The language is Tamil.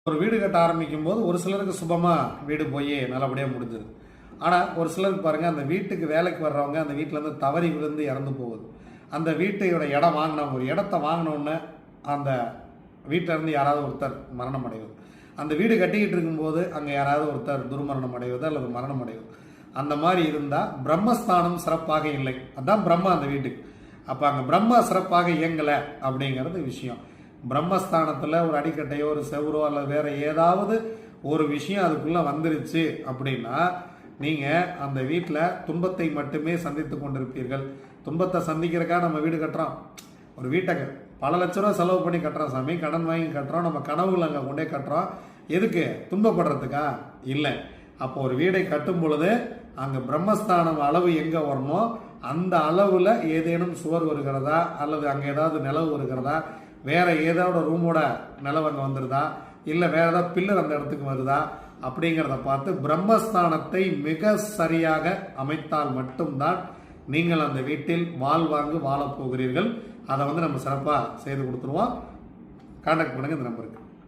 ஒரு வீடு கட்ட ஆரம்பிக்கும் போது ஒரு சிலருக்கு சுபமாக வீடு போய் நல்லபடியாக முடிஞ்சிருது. ஆனால் ஒரு சிலருக்கு பாருங்கள், அந்த வீட்டுக்கு வேலைக்கு வர்றவங்க அந்த வீட்டிலேருந்து தவறி விழுந்து இறந்து போகுது. அந்த வீட்டையோட இடம் வாங்கினவங்க ஒரு இடத்த வாங்கினோன்னு அந்த வீட்டிலேருந்து யாராவது ஒருத்தர் மரணம் அடைவது, அந்த வீடு கட்டிக்கிட்டு இருக்கும்போது அங்கே யாராவது ஒருத்தர் துர்மரணம் அடைவது அல்லது மரணம் அடைவது, அந்த மாதிரி இருந்தால் பிரம்மஸ்தானம் சிறப்பாக இல்லை. அதுதான் பிரம்மா அந்த வீட்டுக்கு. அப்போ அங்கே பிரம்மா சிறப்பாக இயங்கலை அப்படிங்கிறது விஷயம். பிரம்மஸ்தானத்தில் ஒரு அடிக்கட்டையோ ஒரு செவரோ அல்லது வேற ஏதாவது ஒரு விஷயம் அதுக்குள்ளே வந்துருச்சு அப்படின்னா நீங்கள் அந்த வீட்டில் துன்பத்தை மட்டுமே சந்தித்து கொண்டிருப்பீர்கள். துன்பத்தை சந்திக்கிறதுக்காக நம்ம வீடு கட்டுறோம். ஒரு வீட்டை பல லட்ச ரூபா செலவு பண்ணி கட்டுறோம் சாமி, கடன் வாங்கி கட்டுறோம், நம்ம கனவுகள் அங்கே கொண்டே கட்டுறோம். எதுக்கு? துன்பப்படுறதுக்கா? இல்லை. அப்போ ஒரு வீடை கட்டும் பொழுது அங்கே பிரம்மஸ்தானம் அளவு எங்கே வரணுமோ அந்த அளவில் ஏதேனும் சுவர் வருகிறதா அல்லது அங்கே ஏதாவது நிலவு வருகிறதா, வேற ஏதாவது ரூமோட நிலவு அங்கே வந்துருதா, இல்லை வேற ஏதாவது பில்லர் அந்த இடத்துக்கு வருதா அப்படிங்கிறத பார்த்து பிரம்மஸ்தானத்தை மிக சரியாக அமைத்தால் மட்டும்தான் நீங்கள் அந்த வீட்டில் வாழ்வாங்கு வாழப் போகிறீர்கள். அதை நம்ம சிறப்பாக செய்து கொடுத்துருவோம். கான்டாக்ட் பண்ணுங்க இந்த நம்பருக்கு.